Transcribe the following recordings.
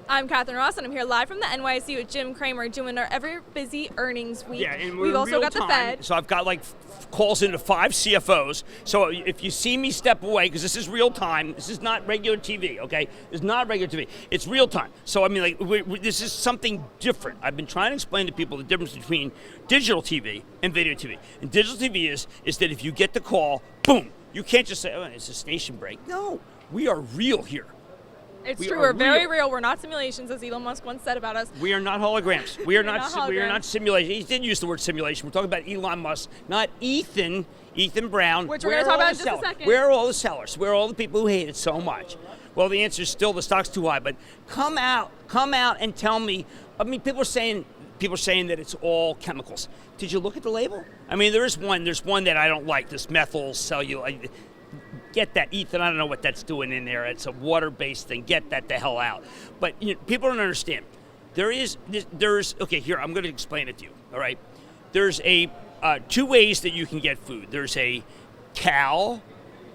I'm Catherine Ross, and I'm here live from the NYSE with Jim Cramer doing our ever busy earnings week. Yeah, and we've also got the Fed. So I've got calls into 5 CFOs. So if you see me step away, because this is real time, this is not regular TV, okay? It's not regular TV. It's real time. So I mean, this is something different. I've been trying to explain to people the difference between digital TV and video TV. And digital TV is that if you get the call, boom, you can't just say, oh, it's a station break. No, we are real here. It's true. We're very real. We're not simulations, as Elon Musk once said about us. We are not holograms. We are not simulation. He did use the word simulation. We're talking about Elon Musk, not Ethan Brown. Which we're going to talk about in just a second. Where are all the sellers? Where are all the people who hate it so much? Well, the answer is still the stock's too high. But come out and tell me. I mean, people are saying that it's all chemicals. Did you look at the label? I mean, there's one that I don't like. This methyl cellulose. Get that, Ethan. I don't know what that's doing in there. It's a water-based thing. Get that the hell out. But people don't understand. There's okay. Here, I'm going to explain it to you. All right. There's two ways that you can get food. There's a cow,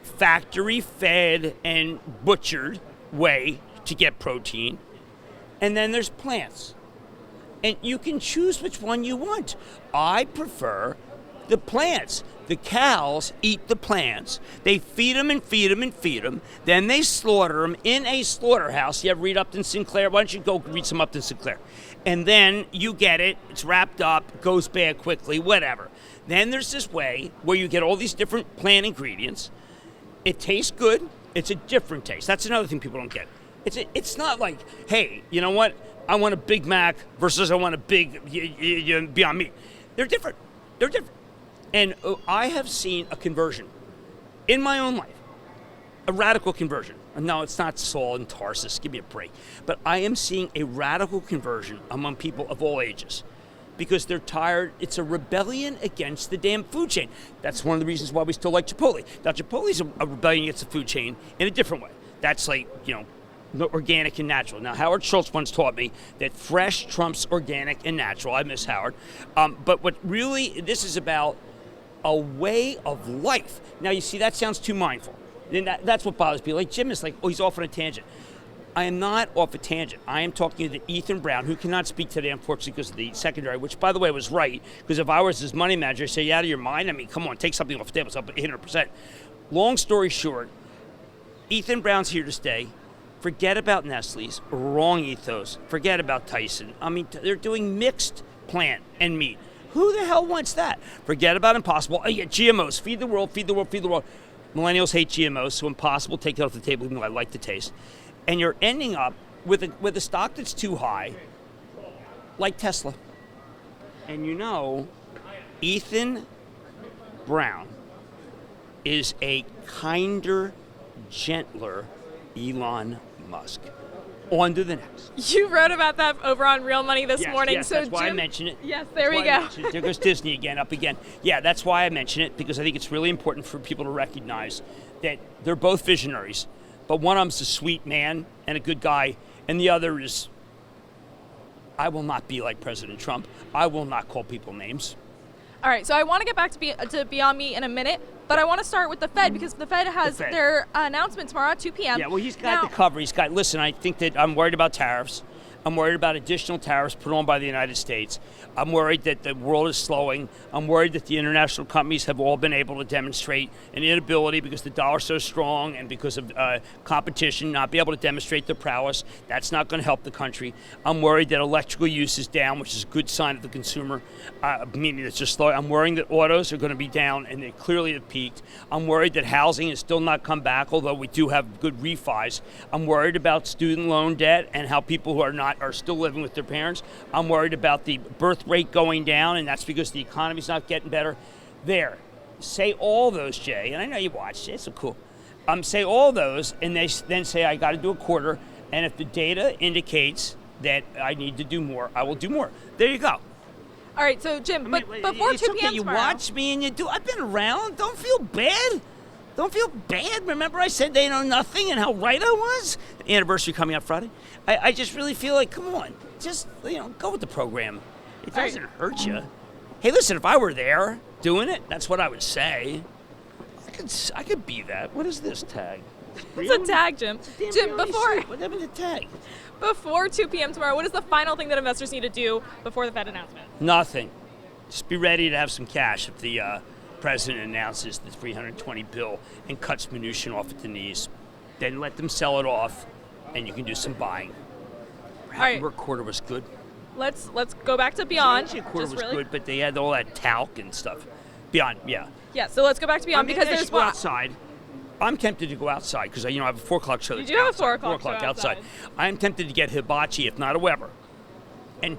factory-fed and butchered way to get protein, and then there's plants, and you can choose which one you want. I prefer the plants. The cows eat the plants. They feed them and feed them and feed them. Then they slaughter them in a slaughterhouse. You ever read Upton Sinclair? Why don't you go read some Upton Sinclair? And then you get it. It's wrapped up, goes bad quickly, whatever. Then there's this way where you get all these different plant ingredients. It tastes good. It's a different taste. That's another thing people don't get. It's not like, hey, you know what? I want a Big Mac versus I want a big Beyond Meat. They're different. They're different. And I have seen a conversion in my own life, a radical conversion. No, it's not Saul and Tarsus, give me a break. But I am seeing a radical conversion among people of all ages because they're tired. It's a rebellion against the damn food chain. That's one of the reasons why we still like Chipotle. Now, Chipotle's a rebellion against the food chain in a different way. That's organic and natural. Now, Howard Schultz once taught me that fresh trumps organic and natural. I miss Howard. But what really this is about a way of life. Now, you see, that sounds too mindful. And that's what bothers people. Like Jim is like, oh, he's off on a tangent. I am not off a tangent. I am talking to Ethan Brown, who cannot speak today, unfortunately, because of the secondary, which, by the way, was right. Because if I was his money manager, I'd say, you out of your mind? I mean, come on, take something off the table. It's up 800%. Long story short, Ethan Brown's here to stay. Forget about Nestle's. Wrong ethos. Forget about Tyson. I mean, they're doing mixed plant and meat. Who the hell wants that? Forget about Impossible. Oh, yeah, GMOs. Feed the world, feed the world, feed the world. Millennials hate GMOs, so Impossible, take it off the table, even though I like the taste. And you're ending up with a stock that's too high, like Tesla. And Ethan Brown is a kinder, gentler Elon Musk. On to the next. You wrote about that over on Real Money this morning. Yes, that's why I mentioned it. Yes, there we go. There goes Disney up again. Yeah, that's why I mention it, because I think it's really important for people to recognize that they're both visionaries, but one of them's a sweet man and a good guy, and the other is, I will not be like President Trump. I will not call people names. All right, so I want to get back to Beyond Meat in a minute, but I want to start with the Fed because the Fed has their announcement tomorrow at 2 p.m. Yeah, well, he's got the cover. Listen, I think that I'm worried about tariffs. I'm worried about additional tariffs put on by the United States. I'm worried that the world is slowing. I'm worried that the international companies have all been able to demonstrate an inability because the dollar's so strong and because of competition, not be able to demonstrate their prowess. That's not going to help the country. I'm worried that electrical use is down, which is a good sign of the consumer, meaning it's just slow. I'm worrying that autos are going to be down, and they clearly have peaked. I'm worried that housing has still not come back, although we do have good refis. I'm worried about student loan debt and how people who are still living with their parents. I'm worried about the birth rate going down, and that's because the economy's not getting better. There. Say all those, Jay, and I know you watched it, it's so cool. Say all those, and they then say I got to do a quarter, and if the data indicates that I need to do more, I will do more. There you go. All right, so Jim, but before 2 p.m. Okay, you watch me and you do. I've been around. Don't feel bad. Don't feel bad. Remember I said they know nothing and how right I was? The anniversary coming up Friday. I just really feel like, come on, just, go with the program. It doesn't hurt you. Hey, listen, if I were there doing it, that's what I would say. I could be that. What is this tag? It's a tag, Jim. Jim, What happened to tag? before 2 p.m. tomorrow, what is the final thing that investors need to do before the Fed announcement? Nothing. Just be ready to have some cash if the president announces the 320 bill and cuts Mnuchin off at the knees. Then let them sell it off, and you can do some buying. All right. Our quarter was good. Let's go back to Beyond. Actually, quarter just was really. good, but they had all that talc and stuff. Beyond, yeah. Yeah. So let's go back to Beyond because Maybe I there's should go outside. I'm tempted to go outside because I have a 4 o'clock show. You do have a 4 o'clock show outside. outside. I'm tempted to get hibachi, if not a Weber, and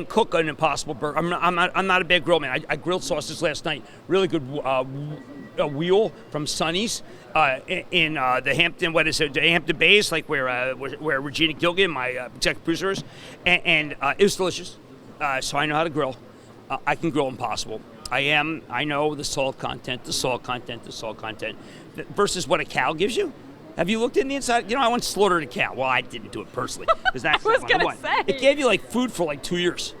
cook an Impossible burger. I'm not a bad grill man. I grilled sausage last night. Really good wheel from Sonny's in the Hampton. What is it? The Hampton Bays, like where Regina Gilgan, my executive producer, is, and it was delicious. So I know how to grill. I can grill Impossible. I know the salt content versus what a cow gives you. Have you looked in the inside? I once slaughtered a cow. Well, I didn't do it personally because that's I was not what I gonna want. say. It gave you like food for like 2 years.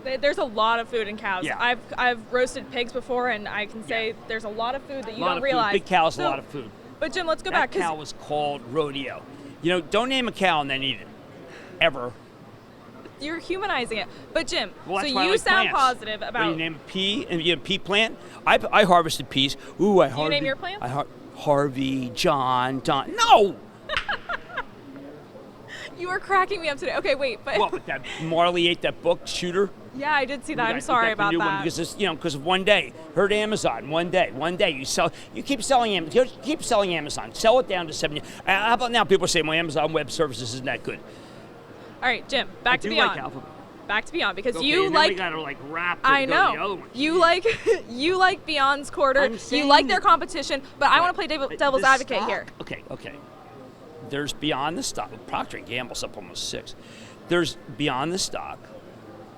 There's a lot of food in cows. Yeah. I've roasted pigs before, and I can say there's a lot of food that you don't realize. Big cow's a lot of food. But Jim, let's go That back. cow was called rodeo. Don't name a cow and then eat it, ever. You're humanizing it. But Jim, Well, so that's why I you like sound plants. positive What, about. you name a pea and you have a pea plant. I harvested peas. Ooh, I you name your plants? Harvey, John, Don. No. You are cracking me up today. Okay, wait, but Well, but that Marley ate that book, Shooter. yeah, I did see that. I'm I sorry think that's about the new that. one because of one day. Heard Amazon one day. You keep selling Amazon. Sell it down to 70. How about now? People say, well, Amazon Web Services isn't that good. All right, Jim, back to I do Beyond. like Alphabet. Back to Beyond because Okay, you and then like. we gotta wrap. I To go to the know other one. you like you like Beyond's quarter. I'm You saying like their that- competition, but I want to play devil's The advocate stock- here. Okay. There's Beyond the stock. Procter & Gamble's up almost 6. There's Beyond the stock,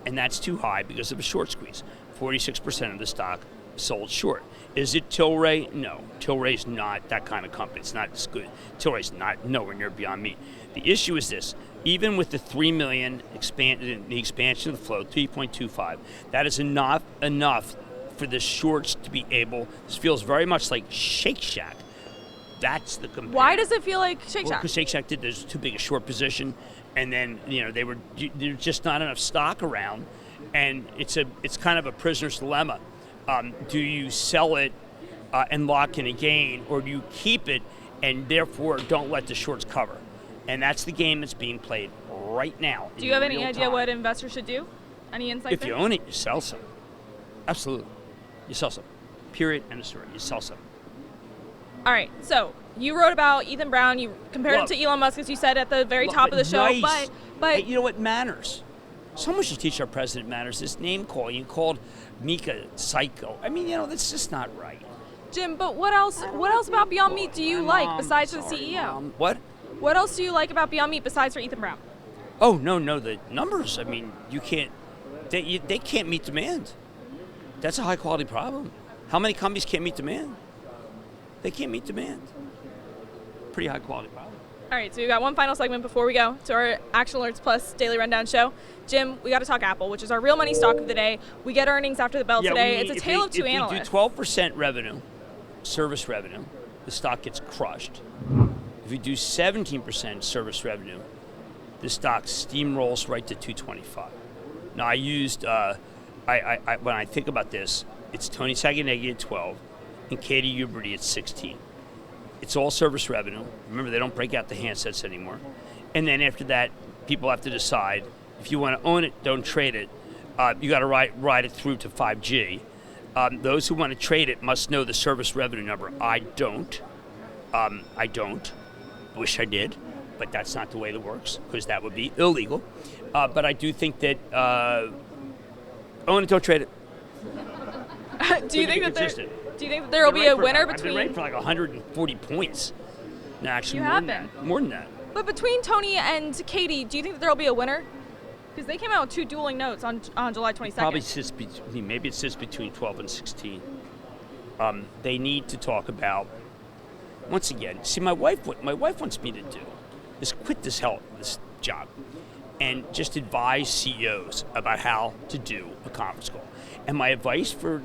and that's too high because of a short squeeze. 46% of the stock sold short. Is it Tilray? No. Tilray's not that kind of company. It's not as good. Tilray's not nowhere near Beyond Meat. The issue is this. Even with the 3 million the expansion of the flow, 3.25, that is enough for the shorts to be able. This feels very much like Shake Shack. That's the comparison. Why does it feel like Shake Shack? Because Shake Shack did there's too big a short position, and then there's just not enough stock around, and it's kind of a prisoner's dilemma. Do you sell it and lock in a gain, or do you keep it and therefore don't let the shorts cover? And that's the game that's being played right now. Do you have any idea what investors should do? Any insight? If you own it, you sell some. Absolutely, you sell some. Period. End of story. You sell some. All right, so you wrote about Ethan Brown. You compared him to Elon Musk, as you said at the very top of the show. Nice. But hey, you know what matters? Someone should teach our president matters. This name calling. You called Mika psycho. I mean, that's just not right. Jim, but what else about Beyond Meat do you like besides for the Sorry, CEO? Mom. What? What else do you like about Beyond Meat besides for Ethan Brown? Oh no, the numbers. I mean, you can't. They can't meet demand. That's a high quality problem. How many companies can't meet demand? They can't meet demand. Pretty high quality problem. All right, so we've got one final segment before we go to our Action Alerts Plus Daily Rundown show. Jim, we got to talk Apple, which is our real money stock of the day. We get earnings after the bell today. It's a tale of two analysts. If you do 12% revenue, service revenue, the stock gets crushed. If you do 17% service revenue, the stock steamrolls right to 225. Now, I used, when I think about this, it's Tony Sacconaghi at 12 and Katie Huberty at 16. It's all service revenue. Remember, they don't break out the handsets anymore. And then after that, people have to decide if you want to own it, don't trade it. You got to ride it through to 5G. Those who want to trade it must know the service revenue number. I don't. Wish I did, but that's not the way it works because that would be illegal. But I do think that own it, don't trade it. Do you think that there will be a winner between? I've been right for like 140 points. No, actually, You have been. More than that. But between Tony and Katie, do you think that there will be a winner? Because they came out with two dueling notes on July 22nd. Probably maybe it sits between 12 and 16. They need to talk about. Once again, see, my wife wants me to do is quit this job and just advise CEOs about how to do a conference call. And my advice for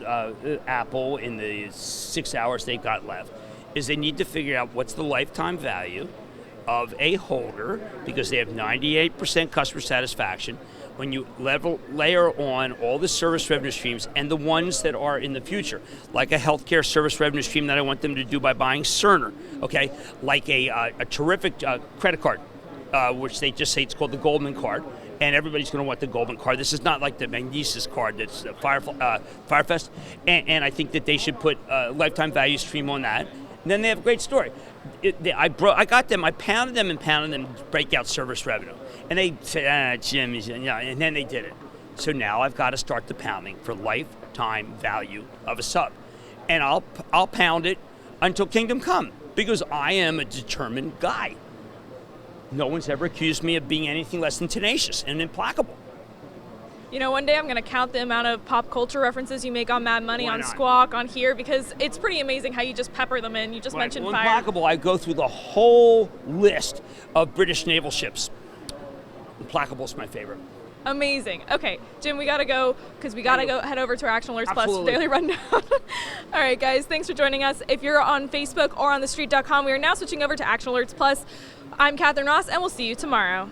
Apple in the 6 hours they've got left is they need to figure out what's the lifetime value of a holder because they have 98% customer satisfaction. When you layer on all the service revenue streams and the ones that are in the future, like a healthcare service revenue stream that I want them to do by buying Cerner, okay, like a terrific credit card, which they just say it's called the Goldman card, and everybody's going to want the Goldman card. This is not like the Magnesis card that's Firefest, and I think that they should put a lifetime value stream on that. And then they have a great story. I got them, I pounded them to break out service revenue. And they said, Jim, and then they did it. So now I've got to start the pounding for lifetime value of a sub. And I'll pound it until kingdom come, because I am a determined guy. No one's ever accused me of being anything less than tenacious and implacable. You know, one day I'm going to count the amount of pop culture references you make on Mad Money, Why on not? Squawk, on here, because it's pretty amazing how you just pepper them in. You just mentioned fire. Implacable, I go through the whole list of British naval ships. Implacable is my favorite. Amazing. Okay, Jim, we got to go because we got to go head over to our Action Alerts Plus Daily Rundown. All right, guys, thanks for joining us. If you're on Facebook or on TheStreet.com, we are now switching over to Action Alerts Plus. I'm Catherine Ross, and we'll see you tomorrow.